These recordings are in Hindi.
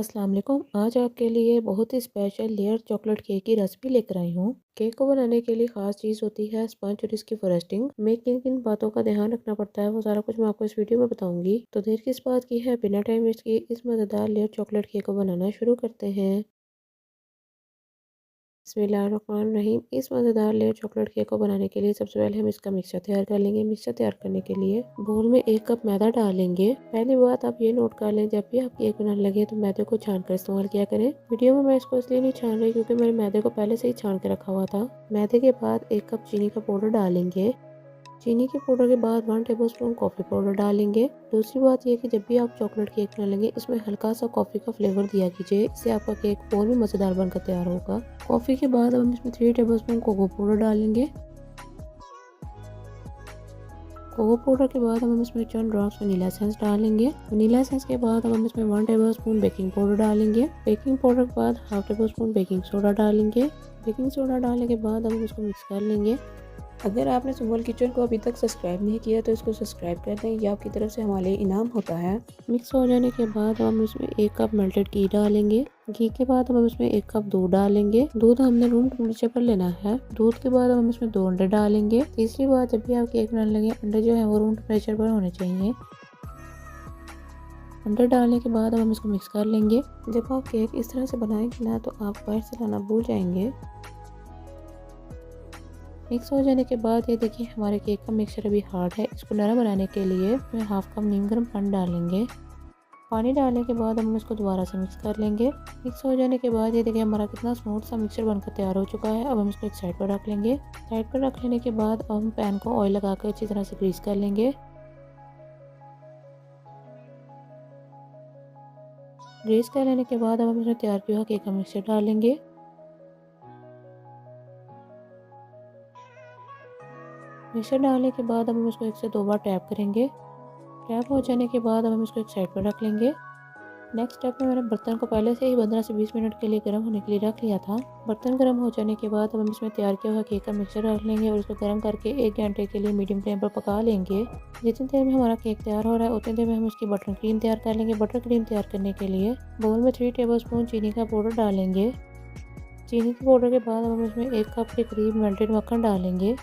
अस्सलाम वालेकुम। आज आपके लिए बहुत ही स्पेशल लेयर चॉकलेट केक की रेसिपी लेकर आई हूँ। केक को बनाने के लिए खास चीज़ होती है स्पंज और इसकी फ्रस्टिंग। हमें किन किन बातों का ध्यान रखना पड़ता है वो सारा कुछ मैं आपको इस वीडियो में बताऊंगी। तो देर किस बात की है, बिना टाइम वेस्ट किए इस मज़ेदार लेयर चॉकलेट केक को बनाना शुरू करते हैं। बिस्मिल्लाहिर्रहमानिर्रहीम। इस मज़ेदार लेयर चॉकलेट केक को बनाने के लिए सबसे पहले हम इसका मिक्सचर तैयार कर लेंगे। मिक्सचर तैयार करने के लिए बोल में 1 कप मैदा डालेंगे। पहली बात आप ये नोट कर लें, जब भी आप केक बनाने लगे तो मैदे को छान कर इस्तेमाल किया करें। वीडियो में मैं इसको इसलिए नहीं छान रही क्योंकि मैंने मैदे को पहले से ही छान के रखा हुआ था। मैदे के बाद 1 कप चीनी का पाउडर डालेंगे। चीनी के पाउडर के बाद 1 टेबलस्पून कॉफ़ी पाउडर डालेंगे। दूसरी बात यह कि जब भी आप चॉकलेट केक बनाएंगे इसमें हल्का सा कॉफ़ी का फ्लेवर दिया कीजिए, इससे आपका केक और भी मज़ेदार बनकर तैयार होगा। कॉफ़ी के बाद हम इसमें 3 टेबलस्पून कोको पाउडर डालेंगे। कोको पाउडर के बाद हम इसमें चंद ड्रॉप्स वनीला एसेंस डालेंगे। वनीला एसेंस के बाद हम इसमें 1 टेबलस्पून बेकिंग पाउडर डालेंगे। बेकिंग पाउडर के बाद हाफ टेबलस्पून बेकिंग सोडा डालेंगे। बेकिंग सोडा डालने के बाद हम इसको मिक्स कर लेंगे। अगर आपने सुमोल किचन को अभी तक सब्सक्राइब नहीं किया तो इसको सब्सक्राइब कर दें, ये आपकी तरफ से हमारे लिए इनाम होता है। मिक्स हो जाने के बाद हम इसमें 1 कप मेल्टेड घी डालेंगे। घी के बाद हम इसमें 1 कप दूध डालेंगे। दूध हमने रूम टेम्परेचर पर लेना है। दूध के बाद हम इसमें 2 अंडे डालेंगे। तीसरी बात, जब भी आप केक बनाने लगे अंडे जो है वो रूम टेम्परेचर पर होने चाहिए। अंडे डालने के बाद हम इसको मिक्स कर लेंगे। जब आप केक इस तरह से बनाएंगे ना तो आप बाहर से लाना भूल जाएंगे। मिक्स हो जाने के बाद ये देखिए हमारे केक का मिक्सचर अभी हार्ड है। इसको नरम बनाने के लिए इसमें हाफ कप नीम गर्म पानी डालेंगे। पानी डालने के बाद हम इसको दोबारा से मिक्स कर लेंगे। मिक्स हो जाने के बाद ये देखिए हमारा कितना स्मूथ सा मिक्सचर बनकर तैयार हो चुका है। अब हम इसको एक साइड पर रख लेंगे। साइड पर रख लेने के बाद अब हम पैन को ऑयल लगाकर अच्छी तरह से ग्रीस कर लेंगे। ग्रीस कर लेने के बाद अब हम इसमें तैयार किया हुआ केक का मिक्सचर डालेंगे। मिक्सचर डालने के बाद अब हम इसको 1 से 2 बार टैप करेंगे। टैप हो जाने के बाद अब हम इसको एक साइड पर रख लेंगे। नेक्स्ट स्टेप में मैंने बर्तन को पहले से ही 15 से 20 मिनट के लिए गर्म होने के लिए रख लिया था। बर्तन गर्म हो जाने के बाद अब हम इसमें तैयार किया हुआ केक का मिक्सचर रख लेंगे और इसको गर्म करके 1 घंटे के लिए मीडियम फ्लेम पर पका लेंगे। जितनी देर में हमारा केक तैयार हो रहा है उतनी देर में हम इसकी बटर क्रीम तैयार कर लेंगे। बटर क्रीम तैयार करने के लिए बोल में 3 टेबलस्पून चीनी का पाउडर डालेंगे। चीनी के पाउडर के बाद हम इसमें 1 कप के करीब मेल्टेड मक्खन डालेंगे।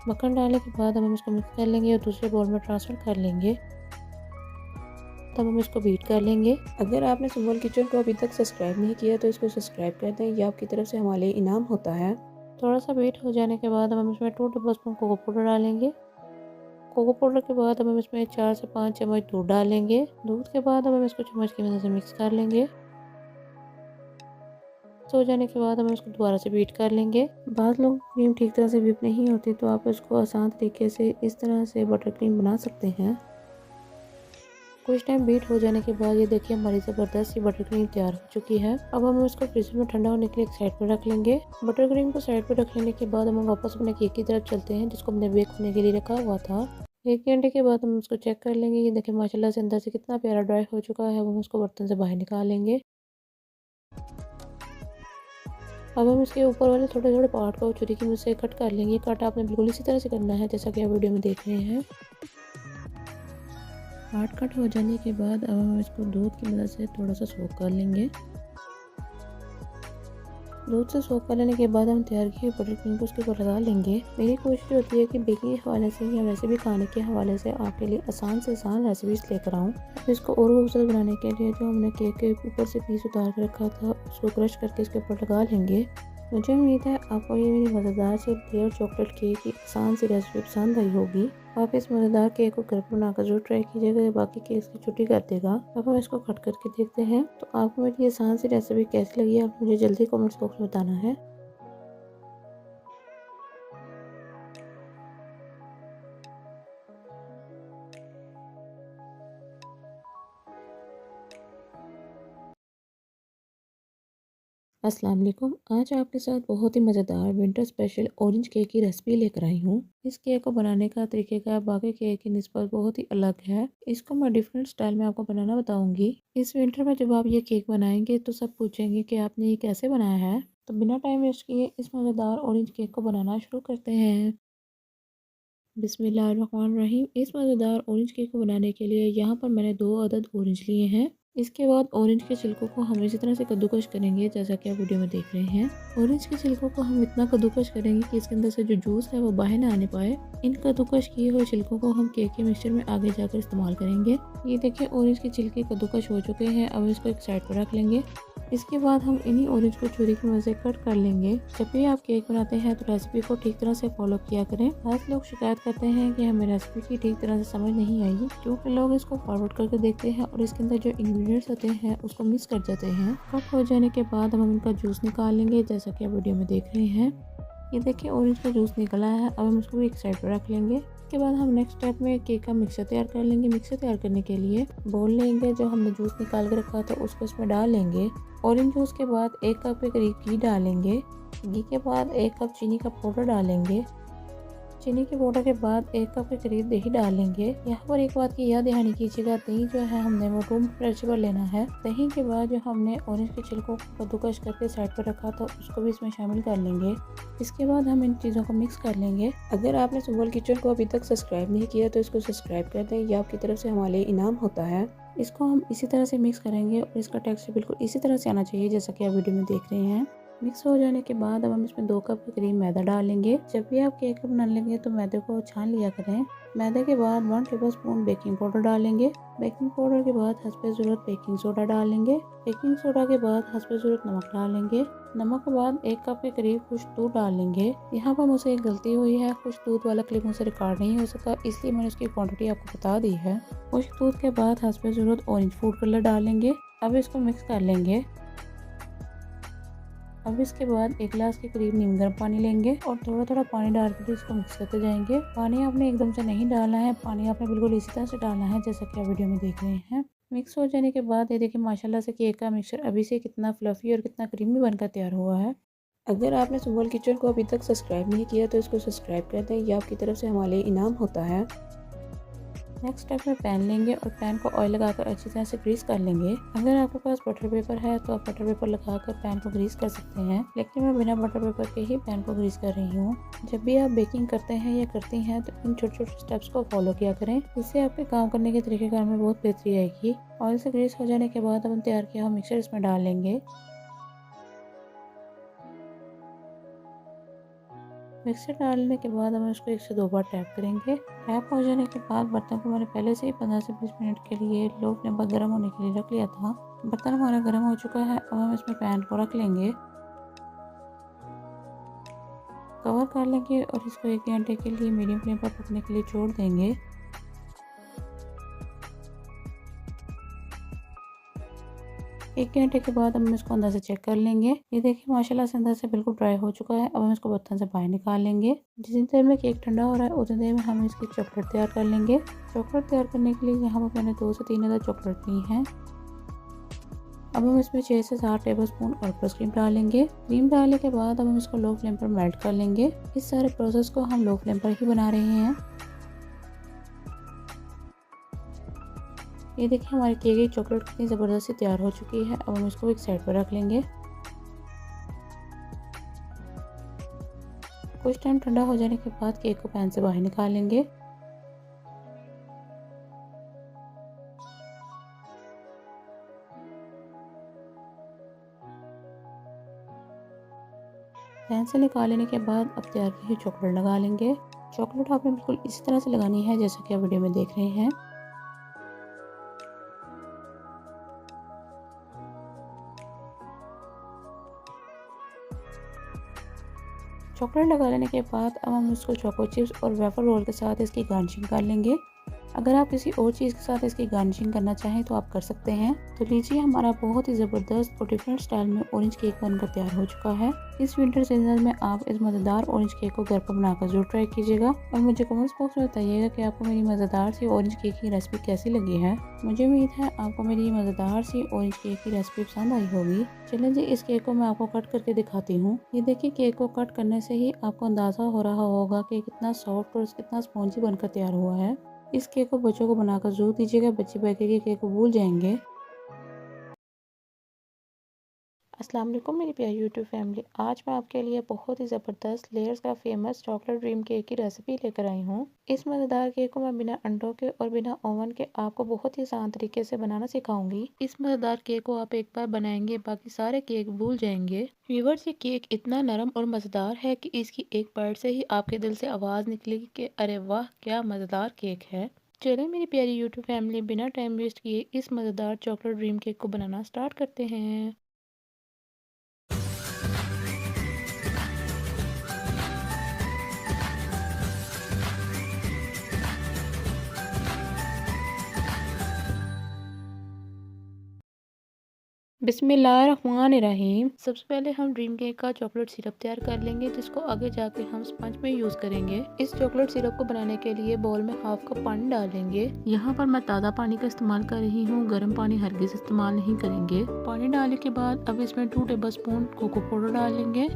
मक्खन डालने के बाद हम इसको मिक्स कर लेंगे और दूसरे बाउल में ट्रांसफ़र कर लेंगे। तब हम इसको बीट कर लेंगे। अगर आपने सुमोल किचन को अभी तक सब्सक्राइब नहीं किया तो इसको सब्सक्राइब कर दें, ये आपकी तरफ से हमारे लिए इनाम होता है। थोड़ा सा बीट हो जाने के बाद हम इसमें 2 टेबलस्पून कोको पाउडर डालेंगे। कोको पाउडर के बाद हम इसमें 4 से 5 चम्मच दूध डालेंगे। दूध के बाद हम इसको चम्मच की मदद से मिक्स कर लेंगे। हो जाने के बाद हम इसको दोबारा से बीट कर लेंगे। बाद लोग क्रीम ठीक तरह से व्हिप नहीं होती तो आप इसको आसान तरीके से इस तरह से बटर क्रीम बना सकते हैं। कुछ टाइम बीट हो जाने के बाद ये देखिए हमारी ज़बरदस्त सी बटर क्रीम तैयार हो चुकी है। अब हम इसको फ्रिज में ठंडा होने के लिए एक साइड पर रख लेंगे। बटर क्रीम को साइड पर रख लेने के बाद हम वापस अपने केक की तरफ चलते हैं जिसको हमने बेक होने के लिए रखा हुआ था। 1 घंटे के बाद हम उसको चेक कर लेंगे। ये देखिए माशाल्लाह से अंदर से कितना प्यारा ड्राई हो चुका है। अब हम उसको बर्तन से बाहर निकाल लेंगे। अब हम इसके ऊपर वाले थोड़े थोड़े पार्ट को छुरी की मदद से कट कर लेंगे। कट आपने बिल्कुल इसी तरह से करना है जैसा कि आप वीडियो में देख रहे हैं। पार्ट कट हो जाने के बाद अब हम इसको दूध की मदद से थोड़ा सा सोक कर लेंगे। दूध से सोक कर लेने के बाद हम तैयार किए बटर क्रीम को उसके ऊपर लगा लेंगे। मेरी कोशिश होती है कि बेकिंग के हवाले से या वैसे भी खाने के हवाले से आपके लिए आसान से आसान रेसिपीज़ लेकर आऊँ। इसको और खूबसूरत बनाने के लिए जो हमने केक के ऊपर से पीस उतार कर रखा था उसको क्रश करके इसके ऊपर लगा लेंगे। मुझे उम्मीद है आपको ये मेरी मज़ेदार सी लेयर चॉकलेट केक की आसान सी रेसिपी पसंद आई होगी। आप इस मज़ेदार केक को घर पर बनाकर जरूर ट्राई कीजिएगा, ये बाकी केक की छुट्टी कर देगा। अब हम इसको कट करके देखते हैं। तो आपको मेरी आसान सी रेसिपी कैसी लगी आप मुझे जल्दी कमेंट्स बॉक्स में बताना है। अस्सलाम वालेकुम। आज आपके साथ बहुत ही मज़ेदार विंटर स्पेशल ऑरेंज केक की रेसिपी लेकर आई हूँ। इस केक को बनाने का तरीक़ेकार बाकी केक की निस्बत बहुत ही अलग है। इसको मैं डिफरेंट स्टाइल में आपको बनाना बताऊंगी। इस विंटर में जब आप ये केक बनाएंगे तो सब पूछेंगे कि आपने ये कैसे बनाया है। तो बिना टाइम वेस्ट किए इस मज़ेदार ऑरेंज केक को बनाना शुरू करते हैं। बिस्मिल्लाहिर्रहमानिर्रहीम। इस मज़ेदार ऑरेंज केक को बनाने के लिए यहाँ पर मैंने 2 अदद ऑरेंज लिए हैं। इसके बाद ऑरेंज के छिलकों को हम इसी तरह से कद्दूकश करेंगे जैसा कि आप वीडियो में देख रहे हैं। ऑरेंज के छिलकों को हम इतना कद्दूकश करेंगे कि इसके अंदर से जो जूस है वो बाहर ना आने पाए। इन कद्दूकश किए हुए छिलकों को हम केक के मिक्सचर में आगे जाकर इस्तेमाल करेंगे। ये देखिए ऑरेंज के छिलके कद्दूकश हो चुके हैं। अब इसको एक साइड पर रख लेंगे। इसके बाद हम इन्हीं ऑरेंज को छुरी की मदद से कट कर लेंगे। जब भी आप केक बनाते हैं तो रेसिपी को ठीक तरह से फॉलो किया करें। बहुत लोग शिकायत करते हैं कि हमें रेसिपी की ठीक तरह से समझ नहीं आई, क्योंकि लोग इसको फॉरवर्ड करके देखते हैं और इसके अंदर जो इंग्रेडिएंट्स होते हैं उसको मिस कर जाते हैं। कट हो जाने के बाद हम इनका जूस निकाल लेंगे जैसा कि आप वीडियो में देख रहे हैं। ये देखिए ऑरेंज का जूस निकला है। अब हम इसको भी एक साइड पर रख लेंगे। इसके बाद हम नेक्स्ट स्टेप में केक का मिक्सर तैयार कर लेंगे। मिक्सर तैयार करने के लिए बोल लेंगे, जो हमने जूस निकाल के रखा था उसको इसमें डाल लेंगे। ऑरेंज जूस के बाद 1 कप के करीब घी डालेंगे। घी के बाद 1 कप चीनी का पाउडर डालेंगे। चीनी के पाउडर के बाद 1 कप के करीब दही डालेंगे। यहाँ पर एक बात की याद दहानी कीजिएगा, दही जो है हमने वो रूम टेम्परेचर पर लेना है। दही के बाद जो हमने ऑरेंज के छिलकों को कद्दूकस करके साइड पर रखा था उसको भी इसमें शामिल कर लेंगे। इसके बाद हम इन चीज़ों को मिक्स कर लेंगे। अगर आपने सुबह किचन को अभी तक सब्सक्राइब नहीं किया तो इसको सब्सक्राइब कर दें, ये आपकी तरफ से हमारे लिए इनाम होता है। इसको हम इसी तरह से मिक्स करेंगे और इसका टेक्सचर बिल्कुल इसी तरह से आना चाहिए जैसा कि आप वीडियो में देख रहे हैं। मिक्स हो जाने के बाद अब हम इसमें 2 कप के करीब मैदा डालेंगे। जब भी आप केक बना लेंगे तो मैदे को छान लिया करें। मैदे के बाद 1 टेबलस्पून बेकिंग पाउडर डालेंगे। बेकिंग पाउडर के बाद हस्बे ज़रूरत बेकिंग सोडा डालेंगे। बेकिंग सोडा के बाद हस्बे ज़रूरत नमक डालेंगे। नमक के बाद 1 कप के करीब खुश्क दूध डालेंगे। यहाँ पर मुझसे एक गलती हुई है, खुश्क दूध वाला क्लिप मुझसे रिकॉर्ड नहीं हो सका, इसलिए मैंने उसकी क्वांटिटी आपको बता दी है। खुश्क दूध के बाद हस्बे ज़रूरत ऑरेंज फूड कलर डालेंगे। अब इसको मिक्स कर लेंगे। अब इसके बाद 1 गिलास के करीब नीम गर्म पानी लेंगे और थोड़ा थोड़ा पानी डालकर इसको मिक्स करते जाएंगे। पानी आपने एकदम से नहीं डालना है, पानी आपने बिल्कुल इसी तरह से डालना है जैसा कि आप वीडियो में देख रहे हैं। मिक्स हो जाने के बाद ये देखिए माशाल्लाह से केक का मिक्सचर अभी से कितना फ्लफी और कितना क्रीमी बनकर तैयार हुआ है। अगर आपने सुबह किचन को अभी तक सब्सक्राइब नहीं किया तो इसको सब्सक्राइब कर दें, ये आपकी तरफ से हमारे लिए इनाम होता है। नेक्स्ट स्टेप में पैन लेंगे और पैन को ऑयल लगाकर अच्छी तरह से ग्रीस कर लेंगे। अगर आपके पास बटर पेपर है तो आप बटर पेपर लगाकर पैन को ग्रीस कर सकते हैं, लेकिन मैं बिना बटर पेपर के ही पैन को ग्रीस कर रही हूँ। जब भी आप बेकिंग करते हैं या करती हैं तो इन छोटे छोटे स्टेप्स को फॉलो किया करें, इससे आपके काम करने के तरीकेकार में बहुत बेहतरी आएगी। ऑयल से ग्रीस हो जाने के बाद हम तैयार किया हुआ मिक्सचर इसमें डाल लेंगे। मिक्सर डालने के बाद हम उसको 1 से 2 बार टैप करेंगे। टैप हो जाने के बाद बर्तन को मैंने पहले से ही 15 से 20 मिनट के लिए लो फ्लेम पर गर्म होने के लिए रख लिया था। बर्तन हमारा गर्म हो चुका है। अब हम इसमें पैन को रख लेंगे, कवर कर लेंगे और इसको 1 घंटे के लिए मीडियम फ्लेम पर पकने के लिए छोड़ देंगे। 1 घंटे के बाद हम इसको अंदर से चेक कर लेंगे। ये देखिए माशाल्लाह से अंदर से बिल्कुल ड्राई हो चुका है। अब हम इसको बर्तन से बाहर निकाल लेंगे। जितनी देर में केक ठंडा हो रहा है उतनी देर में हम इसकी चॉकलेट तैयार कर लेंगे। चॉकलेट तैयार करने के लिए यहाँ पर मैंने 2 से 3 अदद चॉकलेट ली हैं। अब हम इसमें 6 से 7 टेबलस्पून ऑलमोस्ट क्रीम डालेंगे। क्रीम डालने के बाद हम इसको लो फ्लेम पर मेल्ट कर लेंगे। इस सारे प्रोसेस को हम लो फ्लेम पर ही बना रहे हैं। ये देखिए हमारी केक की चॉकलेट कितनी ज़बरदस्ती तैयार हो चुकी है। अब हम इसको एक साइड पर रख लेंगे। कुछ टाइम ठंडा हो जाने के बाद केक को पैन से बाहर निकाल लेंगे। पैन से निकाल लेने के बाद अब तैयार की हुई चॉकलेट लगा लेंगे। चॉकलेट आपने बिल्कुल इसी तरह से लगानी है जैसा कि आप वीडियो में देख रहे हैं। चॉकलेट लगा लेने के बाद अब हम इसको चोको चिप्स और वेफर रोल के साथ इसकी गार्निशिंग कर लेंगे। अगर आप किसी और चीज़ के साथ इसकी गार्निशिंग करना चाहें तो आप कर सकते हैं। तो लीजिए हमारा बहुत ही ज़बरदस्त और डिफरेंट स्टाइल में ऑरेंज केक बनकर तैयार हो चुका है। इस विंटर सीजन में आप इस मज़ेदार ऑरेंज केक को घर पर बनाकर जरूर ट्राई कीजिएगा और मुझे कमेंट्स बॉक्स में बताइएगा कि आपको मेरी मज़ेदार सी ऑरेंज केक की रेसिपी कैसी लगी है। मुझे उम्मीद है आपको मेरी मज़ेदार सी ऑरेंज केक की रेसिपी पसंद आई होगी। चलिए जी इस केक को मैं आपको कट करके दिखाती हूँ। ये देखिए केक को कट करने से ही आपको अंदाज़ा हो रहा होगा कि कितना सॉफ्ट और कितना स्पॉन्जी बनकर तैयार हुआ है। इस केक को बच्चों को बनाकर जरूर दीजिएगा, बच्चे बैठ के केक को भूल जाएंगे। अस्सलाम वालेकुम मेरी प्यारी यूट्यूब फैमिली। आज मैं आपके लिए बहुत ही ज़बरदस्त लेयर्स का फेमस चॉकलेट ड्रीम केक की रेसिपी लेकर आई हूँ। इस मज़ेदार केक को मैं बिना अंडों के और बिना ओवन के आपको बहुत ही आसान तरीके से बनाना सिखाऊंगी। इस मज़ेदार केक को आप एक बार बनाएंगे बाकी सारे केक भूल जाएंगे। व्यूअर्स, ये केक इतना नरम और मज़ेदार है कि इसकी एक बाइट से ही आपके दिल से आवाज़ निकलेगी कि अरे वाह, क्या मज़ेदार केक है। चलिए मेरी प्यारी यूट्यूब फैमिली, बिना टाइम वेस्ट किए इस मज़ेदार चॉकलेट ड्रीम केक को बनाना स्टार्ट करते हैं। बिस्मिल्लाहिर्रहमानिर्रहीम। सबसे पहले हम ड्रीम केक का चॉकलेट सिरप तैयार कर लेंगे, जिसको आगे जाके हम स्पंज में यूज करेंगे। इस चॉकलेट सिरप को बनाने के लिए बाउल में हाफ कप पानी डालेंगे। यहाँ पर मैं ताज़ा पानी का इस्तेमाल कर रही हूँ, गर्म पानी हरगिज इस्तेमाल नहीं करेंगे। पानी डालने के बाद अब इसमें 2 टेबल स्पून कोको पाउडर डालेंगे।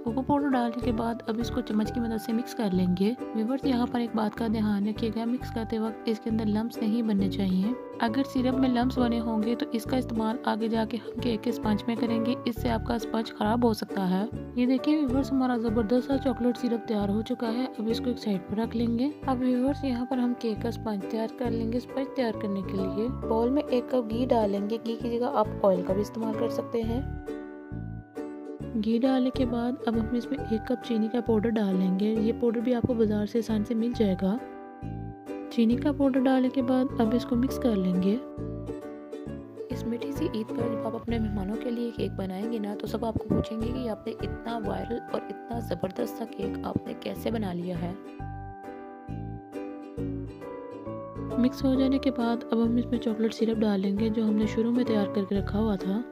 कोको पाउडर डालने के बाद अब इसको चम्मच की मदद से मिक्स कर लेंगे। व्यूअर्स, यहाँ पर एक बात का ध्यान रखिएगा, मिक्स करते वक्त इसके अंदर लम्स नहीं बनने चाहिए। अगर सिरप में लम्स बने होंगे तो इसका इस्तेमाल आगे जाके हम केक के स्पंज में करेंगे, इससे आपका स्पंज खराब हो सकता है। ये देखिए व्यूअर्स, हमारा जबरदस्त सा चॉकलेट सिरप तैयार हो चुका है। अब इसको एक साइड पर रख लेंगे। अब व्यूअर्स, यहाँ पर हम केक का स्पंज तैयार कर लेंगे। स्पंज तैयार करने के लिए बाउल में 1 कप घी डालेंगे। घी की जगह आप ऑयल का भी इस्तेमाल कर सकते हैं। घी डालने के बाद अब हम इसमें 1 कप चीनी का पाउडर डाल लेंगे। ये पाउडर भी आपको बाज़ार से आसान से मिल जाएगा। चीनी का पाउडर डालने के बाद अब इसको मिक्स कर लेंगे। इस मीठी सी ईद पर जब आप अपने मेहमानों के लिए केक बनाएंगे ना, तो सब आपको पूछेंगे कि आपने इतना वायरल और इतना ज़बरदस्त सा केक आपने कैसे बना लिया है। मिक्स हो जाने के बाद अब हम इसमें चॉकलेट सिरप डालेंगे, जो हमने शुरू में तैयार करके रखा हुआ था।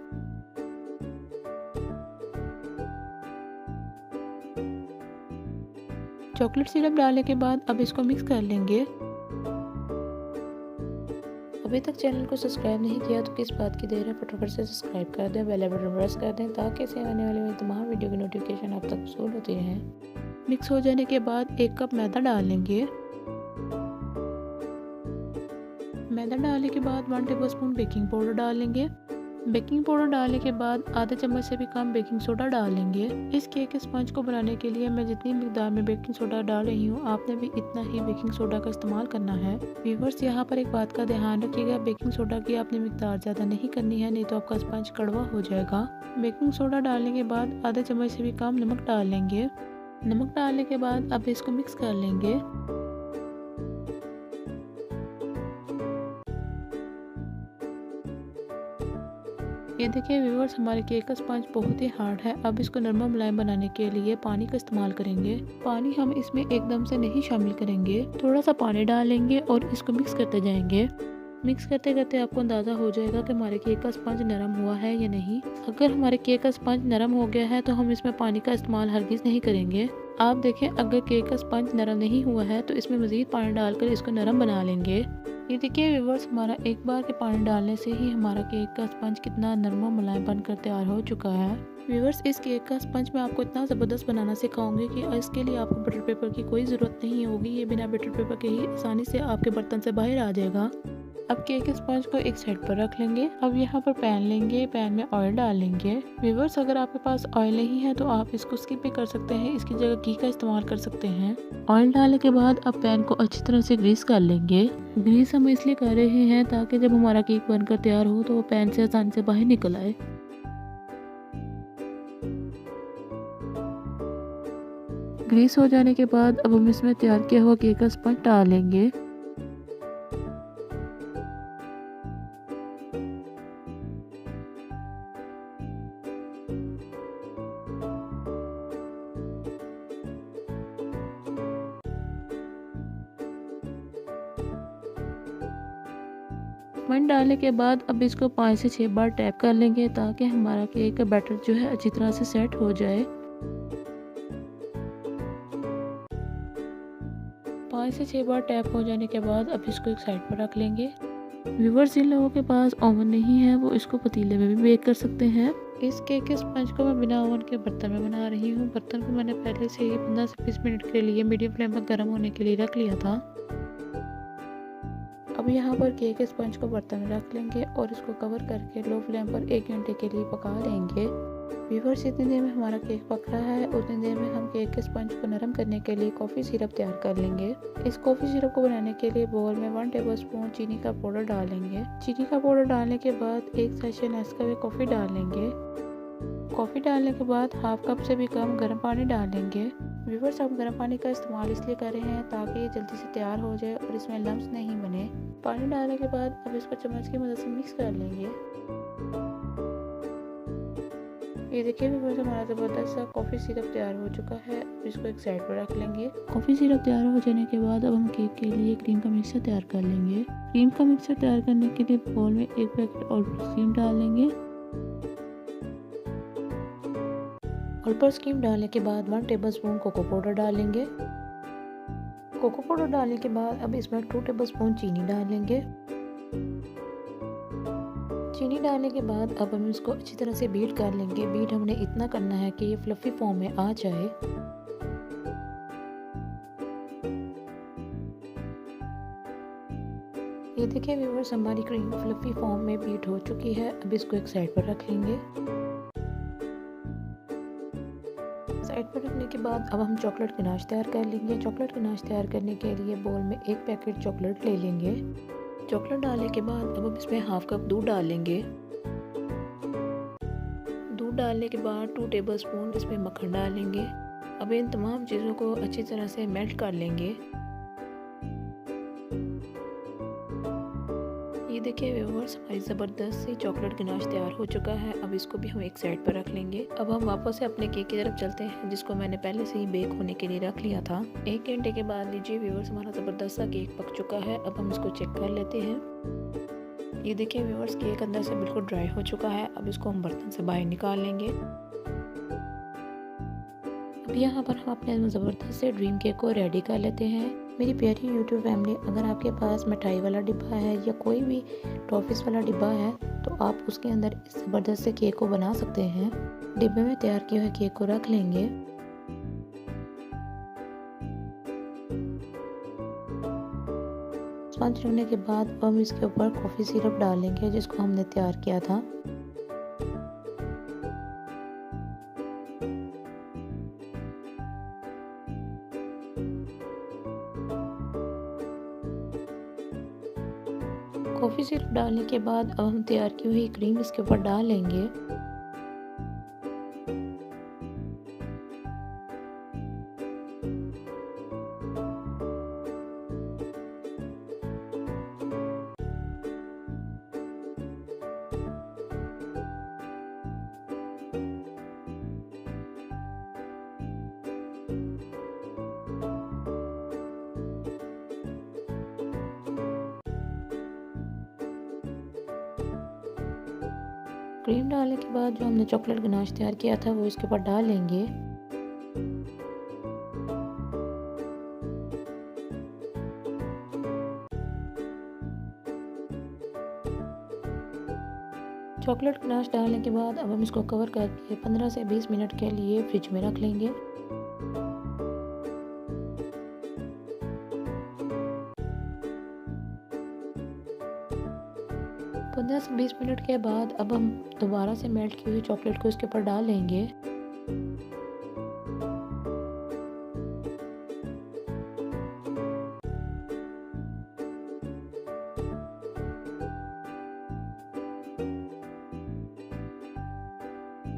चॉकलेट सिरप डालने के बाद अब इसको मिक्स कर लेंगे। अभी तक चैनल को सब्सक्राइब नहीं किया तो किस बात की देर है, फटाफट से सब्सक्राइब कर दें, बेल आइकन प्रेस कर दें ताकि इसे आने वाली मेरी तमाम वीडियो की नोटिफिकेशन आप तक वसूल होती रहे। मिक्स हो जाने के बाद 1 कप मैदा डाल लेंगे। मैदा डालने के बाद 1 टेबल स्पून बेकिंग पाउडर डाल लेंगे। बेकिंग पाउडर डालने के बाद आधे चम्मच से भी कम बेकिंग सोडा डाल लेंगे। इस केक के स्पंज को बनाने के लिए मैं जितनी मिकदार में बेकिंग सोडा डाल रही हूँ, आपने भी इतना ही बेकिंग सोडा का इस्तेमाल करना है। व्यूअर्स, यहाँ पर एक बात का ध्यान रखिएगा, बेकिंग सोडा की आपने मिकदार ज़्यादा नहीं करनी है, नहीं तो आपका स्पंज कड़वा हो जाएगा। बेकिंग सोडा डालने के बाद आधे चम्मच से भी कम नमक डाल लेंगे। नमक डालने के बाद अब इसको मिक्स कर लेंगे। ये देखिए व्यूअर्स, हमारे केक का स्पंज बहुत ही हार्ड है। अब इसको नरमा मुलायम बनाने के लिए पानी का इस्तेमाल करेंगे। पानी हम इसमें एकदम से नहीं शामिल करेंगे, थोड़ा सा पानी डालेंगे और इसको मिक्स करते जाएंगे। मिक्स करते करते आपको अंदाज़ा हो जाएगा कि हमारे केक का स्पंज नरम हुआ है या नहीं। अगर हमारे केक का स्पंज नरम हो गया है तो हम इसमें पानी का इस्तेमाल हरगिज़ नहीं करेंगे। आप देखें, अगर केक का स्पंज नरम नहीं हुआ है तो इसमें मज़ीद पानी डालकर इसको नरम बना लेंगे। ये देखिए व्यूअर्स, हमारा एक बार के पानी डालने से ही हमारा केक का स्पंज कितना नरम और मुलायम बनकर तैयार हो चुका है। व्यूअर्स, इस केक का स्पंज मैं आपको इतना ज़बरदस्त बनाना सिखाऊंगी कि इसके लिए आपको बटर पेपर की कोई ज़रूरत नहीं होगी। ये बिना बटर पेपर के ही आसानी से आपके बर्तन से बाहर आ जाएगा। अब केक के स्पंज को एक साइड पर रख लेंगे। अब यहाँ पर पैन लेंगे, पैन में ऑयल डाल लेंगे। व्यूअर्स, अगर आपके पास ऑयल नहीं है तो आप इसको स्किप भी कर सकते हैं, इसकी जगह घी का इस्तेमाल कर सकते हैं। ऑयल डालने के बाद अब पैन को अच्छी तरह से ग्रीस कर लेंगे। ग्रीस हम इसलिए कर रहे हैं ताकि जब हमारा केक बनकर तैयार हो तो वो पैन से आसानी से बाहर निकल आए। ग्रीस हो जाने के बाद अब हम इसमें तैयार किया हुआ केक का स्पंज डाल लेंगे। स्पंज डालने के बाद अब इसको 5 से 6 बार टैप कर लेंगे ताकि हमारा केक का बैटर जो है अच्छी तरह से सेट हो जाए। 5 से 6 बार टैप हो जाने के बाद अब इसको एक साइड पर रख लेंगे। व्यूअर्स, जिन लोगों के पास ओवन नहीं है वो इसको पतीले में भी बेक कर सकते हैं। इस केक के स्पंज को मैं बिना ओवन के बर्तन में बना रही हूँ। बर्तन को मैंने पहले से ही 15 से 20 मिनट के लिए मीडियम फ्लेम पर गर्म होने के लिए रख लिया था। अब अब यहाँ पर केक स्पंज को बर्तन में रख लेंगे और इसको कवर करके लो फ्लेम पर 1 घंटे के लिए पका लेंगे। व्यूअर्स, जितनी देर में हमारा केक पक रहा है उतनी देर में हम केक के स्पंज को नरम करने के लिए कॉफ़ी सिरप तैयार कर लेंगे। इस कॉफ़ी सिरप को बनाने के लिए बोल में 1 टेबलस्पून चीनी का पाउडर डालेंगे। चीनी का पाउडर डालने के बाद 1 सैशे नेस्कैफे कॉफ़ी डालेंगे। कॉफ़ी डालने के बाद हाफ कप से भी कम गर्म पानी डालेंगे। व्यूअर्स, हम गर्म पानी का इस्तेमाल इसलिए कर रहे हैं ताकि ये जल्दी से तैयार हो जाए और इसमें लम्स नहीं बने। पानी डालने के बाद अब इसको चम्मच की मदद से मिक्स कर लेंगे। ये देखिए व्यूअर्स, हमारा ज़बरदस्त सा कॉफ़ी सिरप तैयार हो चुका है। अब इसको एक साइड पर रख लेंगे। कॉफ़ी सिरप तैयार हो जाने के बाद अब हम केक के लिए क्रीम का मिक्सचर तैयार कर लेंगे। क्रीम का मिक्सचर तैयार करने के लिए बोल में 1 पैकेट ऑल पर्पस क्रीम डाल लेंगे। ऑल पर्पस क्रीम डालने के बाद 1 टेबलस्पून कोको पाउडर डालेंगे। कोको पाउडर डालने के बाद अब इसमें 2 टेबलस्पून चीनी डालेंगे। चीनी डालने के बाद अब हम इसको अच्छी तरह से बीट कर लेंगे। बीट हमने इतना करना है कि ये फ्लफी फॉर्म में आ जाए। ये देखिए व्यूअर्स, हमारी क्रीम फ्लफी फॉर्म में बीट हो चुकी है। अब इसको एक साइड पर रख लेंगे। साइड पर रखने के बाद अब हम चॉकलेट गनाश तैयार कर लेंगे। चॉकलेट गनाश तैयार करने के लिए बोल में 1 पैकेट चॉकलेट ले लेंगे। चॉकलेट डालने के बाद अब हम इसमें हाफ कप दूध डालेंगे। दूध डालने के बाद 2 टेबलस्पून इसमें मक्खन डालेंगे। अब इन तमाम चीज़ों को अच्छी तरह से मेल्ट कर लेंगे। ये देखिए व्यूअर्स, हमारी ज़बरदस्त सी चॉकलेट गनाश तैयार हो चुका है। अब इसको भी हम एक साइड पर रख लेंगे। अब हम वापस से अपने केक की तरफ चलते हैं, जिसको मैंने पहले से ही बेक होने के लिए रख लिया था। 1 घंटे के बाद लीजिए व्यूअर्स, हमारा ज़बरदस्त सा केक पक चुका है। अब हम इसको चेक कर लेते हैं। ये देखिए व्यूअर्स, केक अंदर से बिल्कुल ड्राई हो चुका है। अब इसको हम बर्तन से बाहर निकाल लेंगे। अब यहाँ पर हम अपने ज़बरदस्त से ड्रीम केक को रेडी कर लेते हैं। मेरी प्यारी यूट्यूब फैमिली, अगर आपके पास मिठाई वाला डिब्बा है या कोई भी टॉफ़ीज़ वाला डिब्बा है तो आप उसके अंदर इस ज़बरदस्त से केक को बना सकते हैं। डिब्बे में तैयार किए हुए केक को रख लेंगे। स्पंज रखने के बाद हम इसके ऊपर कॉफ़ी सिरप डालेंगे जिसको हमने तैयार किया था। कॉफ़ी सिरप डालने के बाद अब हम तैयार की हुई क्रीम इसके ऊपर डालेंगे। क्रीम डालने के बाद जो हमने चॉकलेट गनाश तैयार किया था वो इसके ऊपर डाल लेंगे। चॉकलेट गनाश डालने के बाद अब हम इसको कवर करके 15 से 20 मिनट के लिए फ्रिज में रख लेंगे। 15 से 20 मिनट के बाद अब हम दोबारा से मेल्ट की हुई चॉकलेट को इसके ऊपर डाल लेंगे।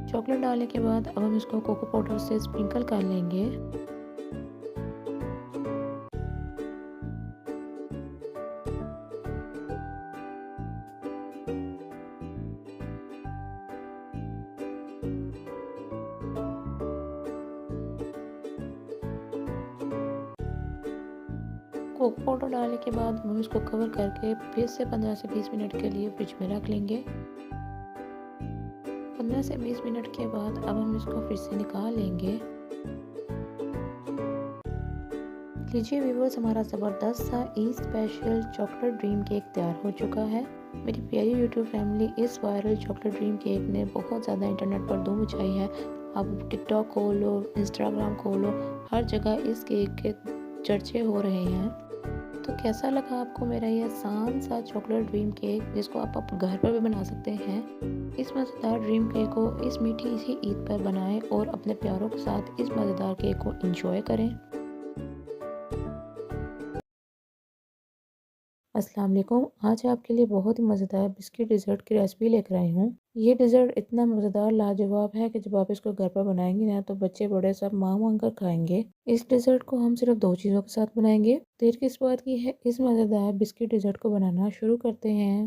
चॉकलेट डालने के बाद अब हम इसको कोको पाउडर से स्प्रिंकल कर लेंगे। कोको पाउडर डालने के बाद हम इसको कवर करके फिर से 15 से 20 मिनट के लिए फ्रिज में रख लेंगे। 15 से 20 मिनट के बाद अब हम इसको फिर से निकाल लेंगे। लीजिए व्यूअर्स, हमारा ज़बरदस्त सा Eid special chocolate dream cake तैयार हो चुका है। मेरी प्यारी यूट्यूब फैमिली, इस वायरल चॉकलेट ड्रीम केक ने बहुत ज़्यादा इंटरनेट पर धूम मचाई है। अब टिकटॉक खोलो, इंस्टाग्राम खोलो, हर जगह इस केक के चर्चे हो रहे हैं। तो कैसा लगा आपको मेरा ये आसान सा चॉकलेट ड्रीम केक जिसको आप घर पर भी बना सकते हैं। इस मज़ेदार ड्रीम केक को इस मीठी सी ईद पर बनाएं और अपने प्यारों के साथ इस मज़ेदार केक को एंजॉय करें। अस्सलाम वालेकुम। आज आपके लिए बहुत ही मज़ेदार बिस्किट डिज़र्ट की रेसिपी लेकर आई हूँ। ये डिज़र्ट इतना मज़ेदार लाजवाब है कि जब आप इसको घर पर बनाएंगे ना तो बच्चे बड़े सब मांग मांग कर खाएंगे। इस डिज़र्ट को हम सिर्फ 2 चीज़ों के साथ बनाएंगे। देर किस बात की है, इस मज़ेदार बिस्किट डिज़र्ट को बनाना शुरू करते हैं।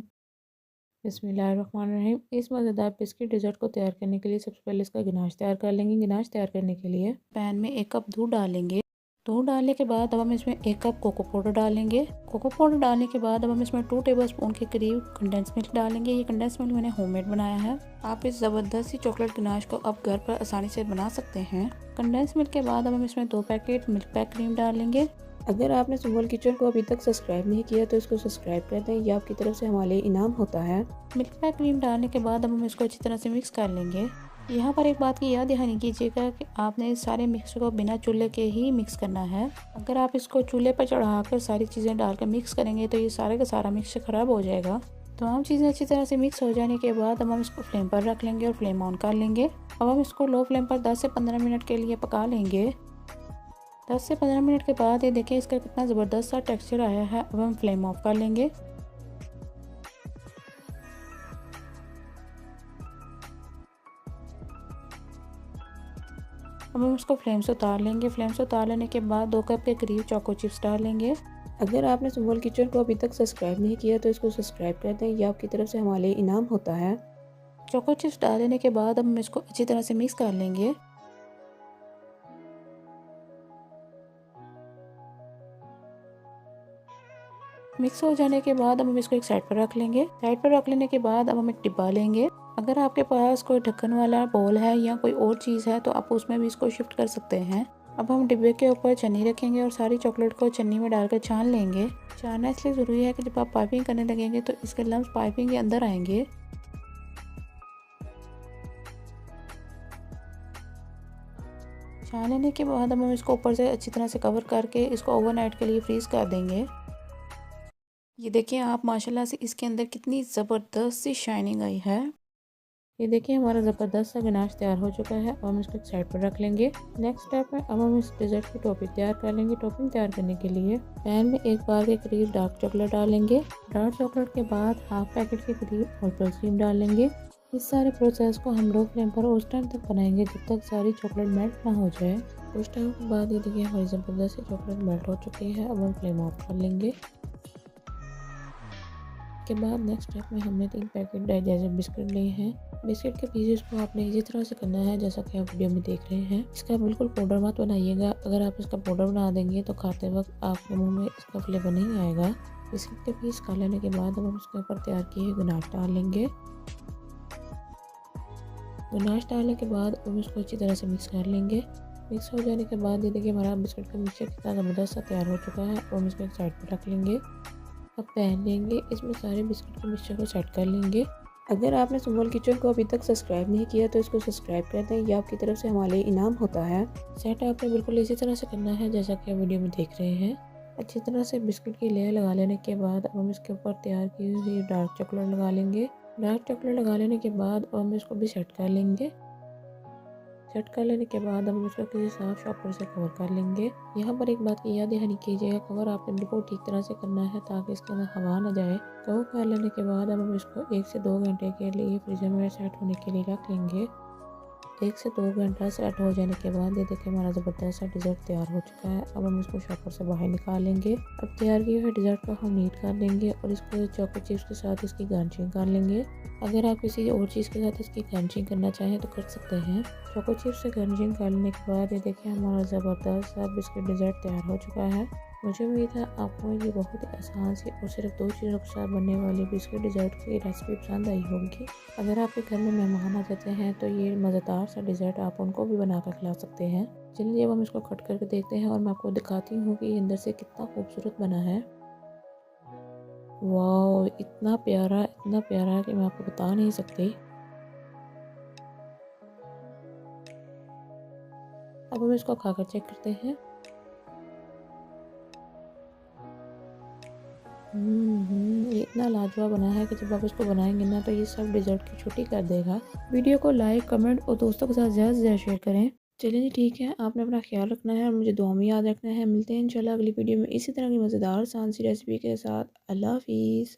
बिस्मिल्लाहिर्रहमानिर्रहीम। इस मज़ेदार बिस्किट डिज़र्ट को तैयार करने के लिए सबसे पहले इसका गिनाश तैयार कर लेंगे। गिनाश तैयार करने के लिए पैन में 1 कप दूध डालेंगे। दूध डालने के बाद अब हम इसमें 1 कप कोको पाउडर डालेंगे। कोको पाउडर डालने के बाद अब हम इसमें 2 टेबलस्पून के करीब कंडेंस मिल्क डालेंगे। ये कंडेंस मिल्क मैंने होममेड बनाया है। आप इस ज़बरदस्त सी चॉकलेट गिनाश को अब घर पर आसानी से बना सकते हैं। कंडेंस मिल्क के बाद अब हम इसमें 2 पैकेट मिल्क पैक क्रीम डालेंगे। अगर आपने सुमोल किचन को अभी तक सब्सक्राइब नहीं किया तो इसको सब्सक्राइब कर दें, ये आपकी तरफ से हमारे लिए इनाम होता है। मिल्क पैक क्रीम डालने के बाद अब हम इसको अच्छी तरह से मिक्स कर लेंगे। यहाँ पर एक बात की याद दहानी कीजिएगा कि आपने इस सारे मिक्स को बिना चूल्हे के ही मिक्स करना है। अगर आप इसको चूल्हे पर चढ़ाकर सारी चीज़ें डालकर मिक्स करेंगे तो ये सारे का सारा मिक्सचर ख़राब हो जाएगा। तमाम चीज़ें अच्छी तरह से मिक्स हो जाने के बाद अब हम इसको फ्लेम पर रख लेंगे और फ्लेम ऑन कर लेंगे। अब हम इसको लो फ्लेम पर 10 से 15 मिनट के लिए पका लेंगे। 10 से 15 मिनट के बाद ये देखें इसका कितना ज़बरदस्त सा टेक्सचर आया है। अब हम फ्लेम ऑफ कर लेंगे। अब हम इसको फ्लेम से उतार लेंगे। फ्लेम से उतार लेने के बाद 2 कप के करीब चोको चिप्स डाल लेंगे। अगर आपने सुमोल किचन को अभी तक सब्सक्राइब नहीं किया तो इसको सब्सक्राइब कर दें, ये आपकी तरफ से हमारे लिए इनाम होता है। चोको चिप्स डाल लेने के बाद अब हम इसको अच्छी तरह से मिक्स कर लेंगे। मिक्स हो जाने के बाद अब हम इसको एक साइड पर रख लेंगे। साइड पर रख लेने के बाद अब हम एक डिब्बा लेंगे। अगर आपके पास कोई ढक्कन वाला बोल है या कोई और चीज़ है तो आप उसमें भी इसको शिफ्ट कर सकते हैं। अब हम डिब्बे के ऊपर चन्नी रखेंगे और सारी चॉकलेट को चन्नी में डालकर छान लेंगे। छानना इसलिए ज़रूरी है कि जब आप पाइपिंग करने लगेंगे तो इसके लम्स पाइपिंग के अंदर आएंगे। छान लेने के बाद अब हम इसको ऊपर से अच्छी तरह से कवर करके इसको ओवरनाइट के लिए फ्रीज़ कर देंगे। ये देखिए आप माशाल्लाह से इसके अंदर कितनी ज़बरदस्त सी शाइनिंग आई है। ये देखिए हमारा ज़बरदस्त सा गनाश तैयार हो चुका है। अब हम इसको एक साइड पर रख लेंगे। नेक्स्ट स्टेप में अब हम इस डेजर्ट की टॉपिंग तैयार कर लेंगे। टॉपिंग तैयार करने के लिए पैन में 1 बार के करीब डार्क चॉकलेट डालेंगे। डार्क चॉकलेट के बाद हाफ पैकेट के करीब ऑल्टर क्रीम डालेंगे। इस सारे प्रोसेस को हम लो फ्लेम पर उस टाइम तक बनाएंगे जब तक सारी चॉकलेट मेल्ट ना हो जाए। कुछ टाइम के बाद ये देखिए हमारी ज़बरदस्त सी चॉकलेट मेल्ट हो चुकी है। अब हम फ्लेम ऑफ कर लेंगे। के बाद नेक्स्ट स्टेप में हमने 3 पैकेट डाइजेस्ट बिस्किट लिए हैं। बिस्किट के पीसेस को आपने इसी तरह से करना है जैसा कि आप वीडियो में देख रहे हैं। इसका बिल्कुल पाउडर मत बनाइएगा। अगर आप इसका पाउडर बना देंगे तो खाते वक्त आपके मुंह में इसका फ्लेवर नहीं आएगा। बिस्किट के पीस खा लेने के बाद अब हम उसके ऊपर तैयार किए गनाश डाल लेंगे। गनाश डालने के बाद हम इसको अच्छी तरह से मिक्स कर लेंगे। मिक्स हो जाने के बाद ये देखिए हमारा बिस्किट का मिक्सचर कितना ज़बरदस्त सा तैयार हो चुका है। और हम इसको एक साइड पर रख लेंगे। अब पैन लेंगे, इसमें सारे बिस्किट के मिक्सचर को सेट कर लेंगे। अगर आपने सुमोल किचन को अभी तक सब्सक्राइब नहीं किया तो इसको सब्सक्राइब कर दें, ये आपकी तरफ से हमारे लिए इनाम होता है। सेट आपने बिल्कुल इसी तरह से करना है जैसा कि आप वीडियो में देख रहे हैं। अच्छी तरह से बिस्किट की लेयर लगा लेने के बाद अब हम इसके ऊपर तैयार की हुई डार्क चॉकलेट लगा लेंगे। डार्क चॉकलेट लगा लेने के बाद अब हम इसको भी सेट कर लेंगे। सेट कर लेने के बाद हम इसको किसी साफ शॉपर से कवर कर लेंगे। यहाँ पर एक बात की याद दहानी कीजिएगा, कवर आपने बिल्कुल ठीक तरह से करना है ताकि इसके अंदर हवा ना जाए। कवर कर लेने के बाद अब हम इसको 1 से 2 घंटे के लिए फ्रीजर में सेट होने के लिए रख लेंगे। 1 से 2 घंटा सेट हो जाने के बाद ये देखिए हमारा ज़बरदस्त सा डिज़र्ट तैयार हो चुका है। अब हम इसको शॉपर से बाहर निकाल लेंगे। अब तैयार किए हुए डिज़र्ट को हम नीट कर लेंगे और इसको चॉको चिप्स के साथ इसकी गार्निशिंग कर लेंगे। अगर आप किसी और चीज़ के साथ इसकी गार्निशिंग करना चाहें तो कर सकते हैं। चॉको चिप्स से गार्निशिंग कर लेने के बाद ये देखिए हमारा ज़बरदस्त सा बिस्किट डिज़र्ट तैयार हो चुका है। मुझे उम्मीद है आपको ये बहुत ही आसान सी और सिर्फ 2 चीज़ों के साथ बनने वाली बिस्किट डिज़र्ट की रेसिपी पसंद आई होगी। अगर आपके घर में मेहमान आ जाते हैं तो ये मज़ेदार सा डिज़र्ट आप उनको भी बना कर खिला सकते हैं। चलिए अब हम इसको कट करके देखते हैं और मैं आपको दिखाती हूँ कि ये अंदर से कितना खूबसूरत बना है। वाह, इतना प्यारा कि मैं आपको बता नहीं सकती। अब हम इसको खाकर चेक करते हैं। ये इतना लाजवाब बना है कि जब आप इसको बनाएंगे ना तो ये सब डिज़र्ट की छुट्टी कर देगा। वीडियो को लाइक, कमेंट और दोस्तों के साथ ज़्यादा से ज़्यादा शेयर करें। चलिए जी ठीक है, आपने अपना ख्याल रखना है और मुझे दुआ में याद रखना है। मिलते हैं इंशाल्लाह अगली वीडियो में इसी तरह की मज़ेदार आसान सी रेसिपी के साथ। अल्लाह हाफ़िज़।